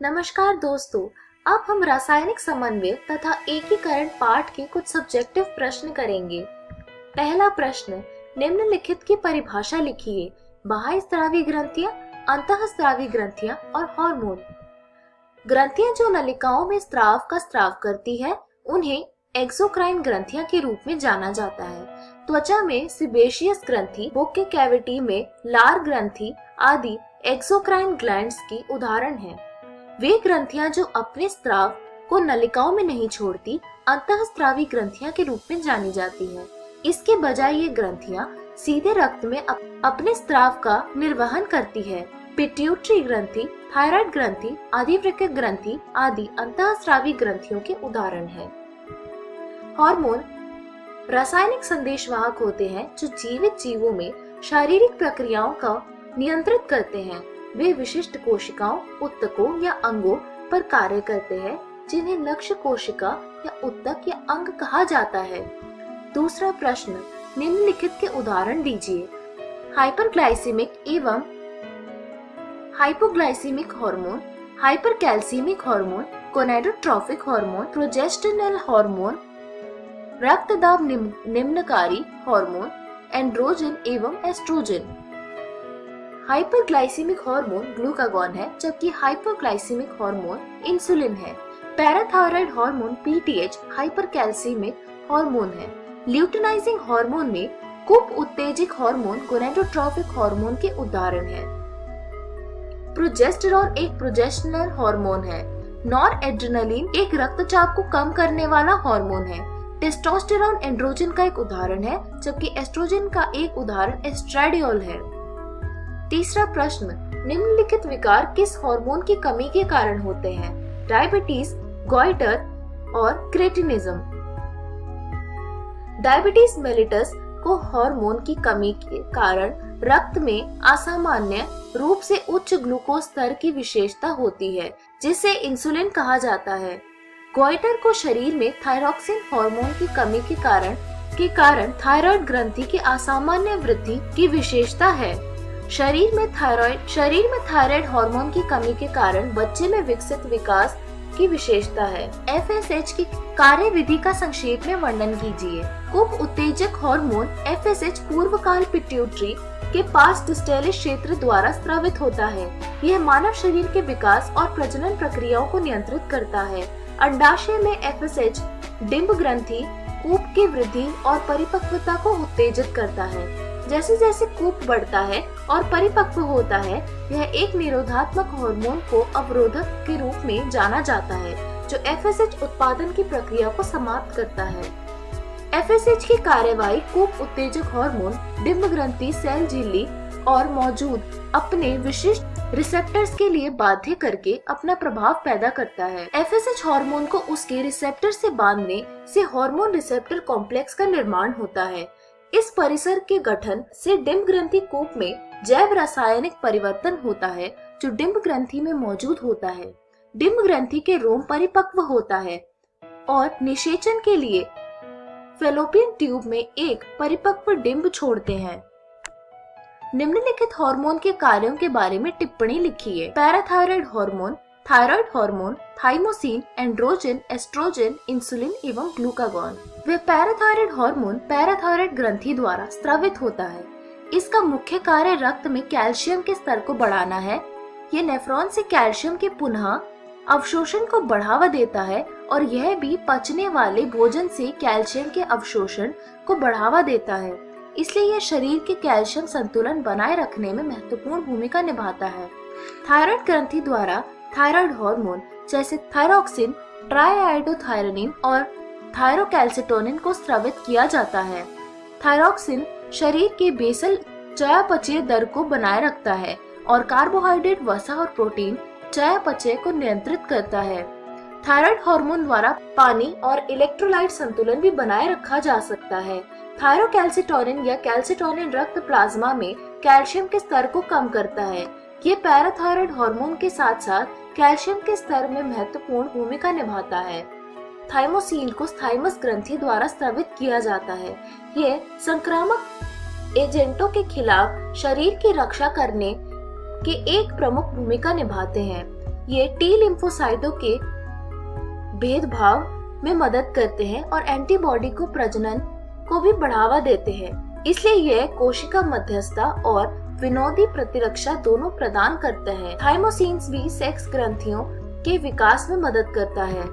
नमस्कार दोस्तों। अब हम रासायनिक समन्वय तथा एकीकरण पाठ के कुछ सब्जेक्टिव प्रश्न करेंगे। पहला प्रश्न, निम्नलिखित की परिभाषा लिखिए। बाह्यस्रावी ग्रंथियां, अंतःस्रावी ग्रंथियां और हार्मोन। ग्रंथियां जो नलिकाओं में स्राव का स्राव करती है उन्हें एक्सोक्राइन ग्रंथियां के रूप में जाना जाता है। त्वचा में सिबेशियस ग्रंथि, बुक के कैविटी में लार ग्रंथि आदि एक्सोक्राइन ग्लैंड्स की उदाहरण हैं। वे ग्रंथियां जो अपने स्राव को नलिकाओं में नहीं छोड़ती अंतःस्रावी ग्रंथियां के रूप में जानी जाती हैं। इसके बजाय ये ग्रंथियां सीधे रक्त में अपने स्राव का निर्वहन करती है। पिट्यूटरी ग्रंथि, थायराइड ग्रंथि, आदिवृक्क ग्रंथि आदि अंतःस्रावी ग्रंथियों के उदाहरण हैं। हार्मोन रासायनिक संदेशवाहक होते हैं जो जीवित जीवों में शारीरिक प्रक्रियाओं का नियंत्रित करते हैं। वे विशिष्ट कोशिकाओं, ऊतकों या अंगों पर कार्य करते हैं जिन्हें लक्ष्य कोशिका या ऊतक या अंग कहा जाता है। दूसरा प्रश्न, निम्नलिखित के उदाहरण दीजिए। हाइपरग्लाइसेमिक एवं hypoglycaemic hormone, hypercalcaemic hormone, gonadotrophic hormone, progesteronal hormone, रक्त दाब निम्नकारी हार्मोन, एंड्रोजन एवं एस्ट्रोजन। हाइपरग्लाइसेमिक हार्मोन ग्लूकागॉन है, जबकि हाइपोग्लाइसेमिक हार्मोन इंसुलिन है। Parathyroid hormone PTH hypercalcaemic hormone है। ल्यूटिनाइजिंग हार्मोन में कूप उत्तेजक हार्मोन गोनाडोट्रोफिक हार्मोन के उदाहरण हैं। प्रोजेस्टेरॉन एक प्रोजेस्टेरॉनल हार्मोन है। नॉरएड्रेनालिन एक रक्तचाप को कम करने वाला हार्मोन है। टेस्टोस्टेरोन एंड्रोजन का एक उदाहरण है, जबकि एस्ट्रोजन का एक उदाहरण एस्ट्राडियोल है। तीसरा प्रश्न, निम्नलिखित विकार किस हार्मोन की कमी के कारण होते हैं? डायबिटीज, गॉइटर और क्रेटिनिज्म। डायबिटीज मेलिटस को हार्मोन की कमी के कारण रक्त में असामान्य रूप से उच्च ग्लूकोज स्तर की विशेषता होती है, जिसे इंसुलिन कहा जाता है। गॉइटर को शरीर में थायरॉक्सिन हार्मोन की कमी के कारण थायराइड ग्रंथि की असामान्य वृद्धि की विशेषता है। शरीर में थायराइड हार्मोन की कमी के कारण बच्चे में विकसित विकास की विशेषता है। एफएसएच की कार्यविधि का संक्षेप में वर्णन कीजिए। कूप उत्तेजक हार्मोन एफएसएच पूर्वकाल पिट्यूटरी के पास डिस्टेलिस क्षेत्र द्वारा स्रावित होता है। यह मानव शरीर के विकास और प्रजनन प्रक्रियाओं को नियंत्रित करता है। अंडाशय में एफएसएच डिंब ग्रंथि कूप की वृद्धि और परिपक्वता को उत्तेजित करता है। जैसे जैसे कूप बढ़ता है और परिपक्व होता है, यह एक निरोधात्मक हार्मोन को अवरोधक के रूप में जाना जाता है, जो एफएसएच उत्पादन की प्रक्रिया को समाप्त करता है। एफएसएच की कार्यवाही कूप उत्तेजक हार्मोन डिंब ग्रंथि सेल झिल्ली और मौजूद अपने विशिष्ट रिसेप्टर्स के लिए बाध्य करके अपना प्रभाव पैदा करता है। एफएसएच हार्मोन को उसके रिसेप्टर से बांधने से हार्मोन रिसेप्टर कॉम्प्लेक्स का निर्माण होता है। इस परिसर के गठन से डिंब ग्रंथि कूप में जैव रासायनिक परिवर्तन होता है, जो डिंब ग्रंथि में मौजूद होता है। डिंब ग्रंथि के रोम परिपक्व होता है और निषेचन के लिए फैलोपियन ट्यूब में एक परिपक्व डिंब छोड़ते हैं। निम्नलिखित हार्मोन के कार्यों के बारे में टिप्पणी लिखिए। Parathyroid hormone, thyroid hormone, thymosin, androgen, oestrogen, insulin एवं ग्लूकागॉन। वह पैराथायराइड हार्मोन पैराथायराइड ग्रंथि द्वारा स्रावित होता है। इसका मुख्य कार्य रक्त में कैल्शियम के स्तर को बढ़ाना है। ये नेफ्रॉन से कैल्शियम के पुनः अवशोषण को बढ़ावा देता है और यह भी पचने वाले भोजन से कैल्शियम के अवशोषण को बढ़ावा देता है। इसलिए यह शरीर के कैल्शियम संतुलन बनाए रखने में महत्वपूर्ण भूमिका निभाता है। थायराइड ग्रंथि द्वारा थायराइड हार्मोन जैसे थायरॉक्सिन, ट्राइआयोडोथायरोनिन और थायरोकैल्सिटोनिन को स्रावित किया जाता है। थायरॉक्सिन शरीर के बेसल चयापचय दर को बनाए रखता है और कार्बोहाइड्रेट, वसा और प्रोटीन चयापचय को नियंत्रित करता है। थायराइड हार्मोन द्वारा पानी और इलेक्ट्रोलाइट संतुलन भी बनाए रखा जा सकता है। थायरोकैल्सिटोनिन या कैल्सिटोनिन रक्त प्लाज्मा में कैल्शियम के स्तर को कम करता है। ये पैराथायराइड हार्मोन के साथ साथ कैल्शियम के स्तर में महत्वपूर्ण भूमिका निभाता है। थाइमोसिन को थाइमस ग्रंथि द्वारा स्रावित किया जाता है। ये संक्रामक एजेंटों के खिलाफ शरीर की रक्षा करने के एक प्रमुख भूमिका निभाते हैं। ये टी लिम्फोसाइटों के भेदभाव में मदद करते हैं और एंटीबॉडी को प्रजनन को भी बढ़ावा देते हैं। इसलिए यह कोशिका मध्यस्थता और विनोदी प्रतिरक्षा दोनों प्रदान करते हैं। थाइमोसिन्स भी सेक्स ग्रंथियों के विकास में मदद करता है।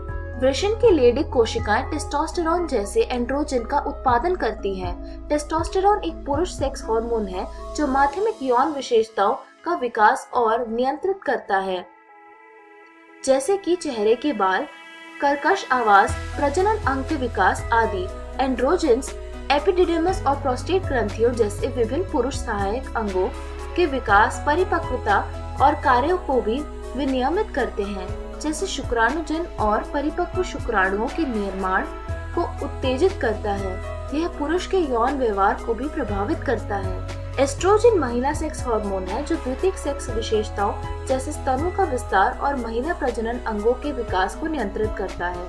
वृषण की लेडिक कोशिकाएं टेस्टोस्टेरोन जैसे एंड्रोजन का उत्पादन करती हैं। टेस्टोस्टेरोन एक पुरुष सेक्स हार्मोन है जो माध्यमिक यौन विशेषताओं का विकास और नियंत्रित करता है, जैसे कि चेहरे के बाल, कर्कश आवाज, प्रजनन अंग के विकास आदि। एंड्रोजेंस एपिडिडीमस और प्रोस्टेट ग्रंथियों जैसे विभिन्न पुरुष सहायक अंगों के विकास, परिपक्वता और कार्यों को भी विनियमित करते हैं, जैसे शुक्राणुजन और परिपक्व शुक्राणुओं के निर्माण को उत्तेजित करता है। यह पुरुष के यौन व्यवहार को भी प्रभावित करता है। एस्ट्रोजन महिला सेक्स हार्मोन है जो द्वितीयक सेक्स विशेषताओं जैसे स्तनों का विस्तार और महिला प्रजनन अंगों के विकास को नियंत्रित करता है।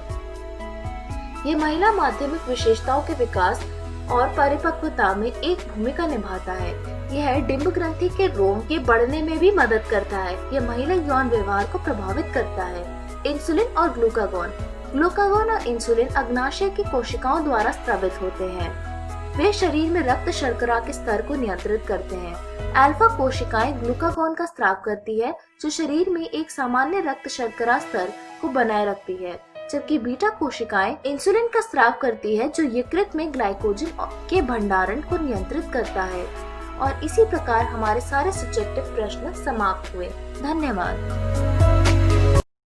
यह महिला माध्यमिक विशेषताओं के विकास और परिपक्वता में एक भूमिका निभाता है। यह डिंब ग्रंथि के रोम के बढ़ने में भी मदद करता है। यह महिला यौन व्यवहार को प्रभावित करता है। इंसुलिन और ग्लूकागॉन। ग्लूकागॉन और इंसुलिन अग्नाशय की कोशिकाओं द्वारा स्रावित होते हैं। वे शरीर में रक्त शर्करा के स्तर को नियंत्रित करते हैं। अल्फा कोशिकाएं ग्लूकागॉन का स्राव करती है जो शरीर में एक सामान्य रक्त शर्करा स्तर को बनाए रखती है, जबकि बीटा कोशिकाएं इंसुलिन का स्राव करती है जो यकृत में ग्लाइकोजन के भंडारण को नियंत्रित करता है। और इसी प्रकार हमारे सारे सब्जेक्टिव प्रश्न समाप्त हुए। धन्यवाद।